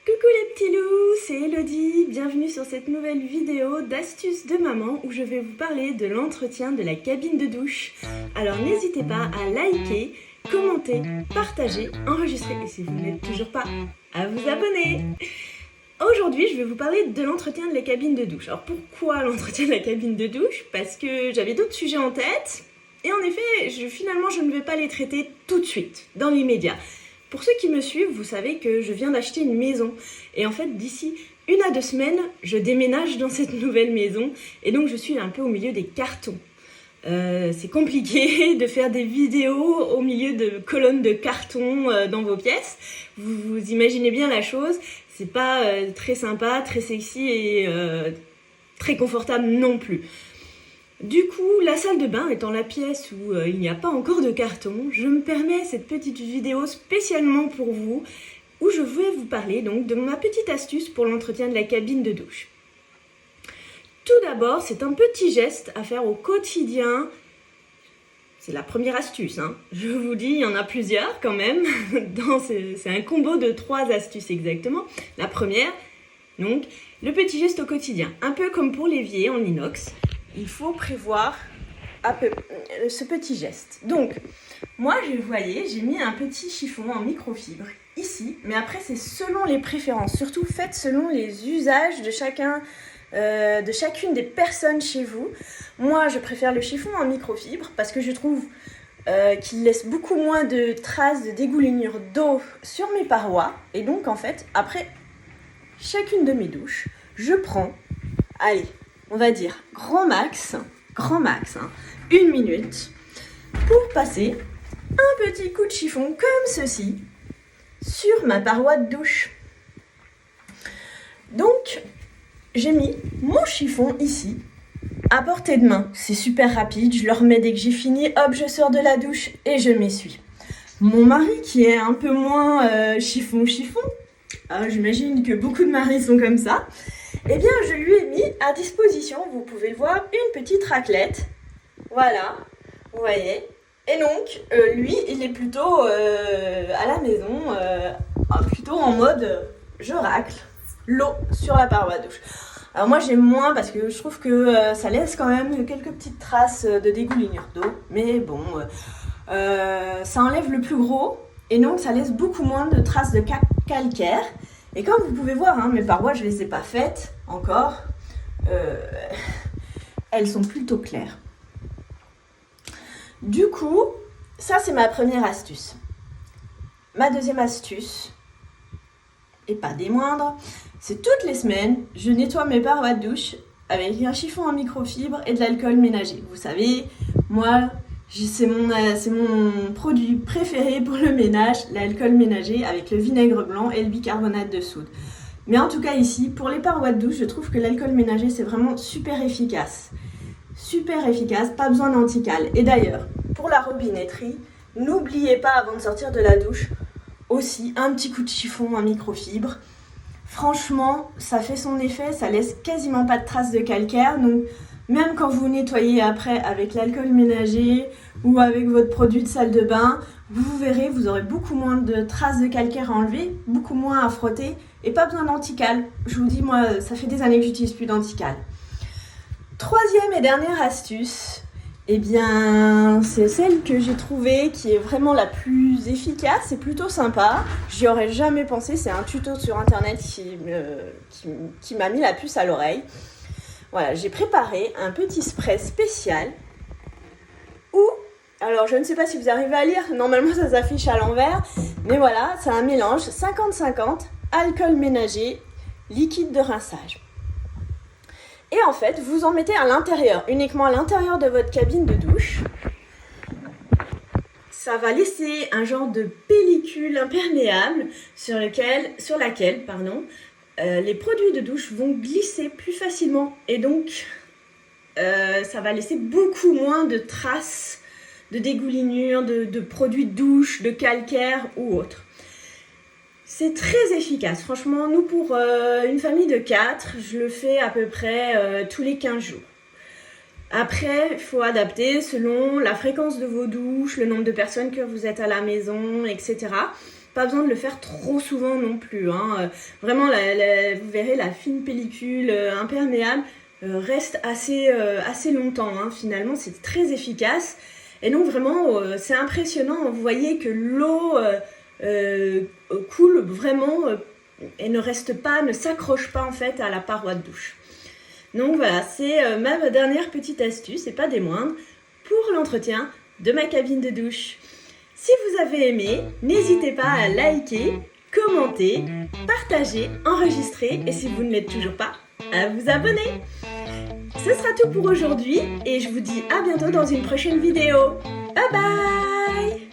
Coucou les petits loups, c'est Elodie, bienvenue sur cette nouvelle vidéo d'astuces de maman où je vais vous parler de l'entretien de la cabine de douche. Alors n'hésitez pas à liker, commenter, partager, enregistrer et si vous n'êtes toujours pas, à vous abonner. Aujourd'hui je vais vous parler de l'entretien de la cabine de douche. Alors pourquoi l'entretien de la cabine de douche? Parce que j'avais d'autres sujets en tête et en effet finalement je ne vais pas les traiter tout de suite, dans l'immédiat. Pour ceux qui me suivent, vous savez que je viens d'acheter une maison. Et en fait, d'ici 1 à 2 semaines, je déménage dans cette nouvelle maison. Et donc, je suis un peu au milieu des cartons. C'est compliqué de faire des vidéos au milieu de colonnes de carton dans vos pièces. Vous imaginez bien la chose. C'est pas très sympa, très sexy et très confortable non plus. Du coup, la salle de bain étant la pièce où il n'y a pas encore de carton, je me permets cette petite vidéo spécialement pour vous, où je vais vous parler donc de ma petite astuce pour l'entretien de la cabine de douche. Tout d'abord, c'est un petit geste à faire au quotidien. C'est la première astuce, hein. Je vous dis, il y en a plusieurs quand même. C'est un combo de 3 astuces exactement. La première, donc, le petit geste au quotidien. Un peu comme pour l'évier en inox. Il faut prévoir ce petit geste. Donc, moi, vous voyez, j'ai mis un petit chiffon en microfibre ici, mais après, c'est selon les préférences. Surtout, faites selon les usages de chacune des personnes chez vous. Moi, je préfère le chiffon en microfibre parce que je trouve qu'il laisse beaucoup moins de traces de dégoulinure d'eau sur mes parois. Et donc, en fait, après chacune de mes douches, je prends, allez, on va dire grand max, 1 minute, pour passer un petit coup de chiffon comme ceci sur ma paroi de douche. Donc, j'ai mis mon chiffon ici, à portée de main. C'est super rapide, je le remets dès que j'ai fini, hop, je sors de la douche et je m'essuie. Mon mari, qui est un peu moins chiffon, j'imagine que beaucoup de maris sont comme ça, eh bien, je lui ai mis à disposition, vous pouvez le voir, une petite raclette. Voilà, vous voyez. Et donc, lui, il est plutôt à la maison, plutôt en mode je racle l'eau sur la paroi de douche. Alors moi, j'aime moins parce que je trouve que ça laisse quand même quelques petites traces de dégoulinure d'eau. Mais bon, ça enlève le plus gros et donc ça laisse beaucoup moins de traces de calcaire. Et comme vous pouvez voir, hein, mes parois, je ne les ai pas faites encore. Elles sont plutôt claires. Du coup, ça c'est ma première astuce. Ma deuxième astuce, et pas des moindres, c'est toutes les semaines, je nettoie mes parois de douche avec un chiffon en microfibre et de l'alcool ménager. Vous savez, moi, c'est mon produit préféré pour le ménage, l'alcool ménager avec le vinaigre blanc et le bicarbonate de soude. Mais en tout cas ici, pour les parois de douche, je trouve que l'alcool ménager c'est vraiment super efficace. Super efficace, pas besoin d'anticale. Et d'ailleurs, pour la robinetterie, n'oubliez pas avant de sortir de la douche aussi un petit coup de chiffon en microfibre. Franchement, ça fait son effet, ça laisse quasiment pas de traces de calcaire. Donc même quand vous nettoyez après avec l'alcool ménager ou avec votre produit de salle de bain, vous verrez, vous aurez beaucoup moins de traces de calcaire à enlever, beaucoup moins à frotter et pas besoin d'anticale. Je vous dis, moi, ça fait des années que j'utilise plus d'anticale. Troisième et dernière astuce, eh bien, c'est celle que j'ai trouvée qui est vraiment la plus efficace et plutôt sympa. J'y aurais jamais pensé, c'est un tuto sur internet qui m'a mis la puce à l'oreille. Voilà, j'ai préparé un petit spray spécial où, alors je ne sais pas si vous arrivez à lire, normalement ça s'affiche à l'envers, mais voilà, c'est un mélange 50-50, alcool ménager, liquide de rinçage. Et en fait, vous en mettez à l'intérieur, uniquement à l'intérieur de votre cabine de douche. Ça va laisser un genre de pellicule imperméable sur laquelle, les produits de douche vont glisser plus facilement. Et donc, ça va laisser beaucoup moins de traces de dégoulinure, de produits de douche, de calcaire ou autre. C'est très efficace. Franchement, nous, pour une famille de 4, je le fais à peu près tous les 15 jours. Après, il faut adapter selon la fréquence de vos douches, le nombre de personnes que vous êtes à la maison, etc. pas besoin de le faire trop souvent non plus, hein. Vraiment, vous verrez, la fine pellicule imperméable reste assez longtemps, hein. Finalement, c'est très efficace. Et donc vraiment, c'est impressionnant. Vous voyez que l'eau coule vraiment et ne reste pas, ne s'accroche pas en fait à la paroi de douche. Donc voilà, c'est ma dernière petite astuce, et pas des moindres, pour l'entretien de ma cabine de douche. Si vous avez aimé, n'hésitez pas à liker, commenter, partager, enregistrer, et si vous ne l'êtes toujours pas, à vous abonner. Ce sera tout pour aujourd'hui, et je vous dis à bientôt dans une prochaine vidéo. Bye bye!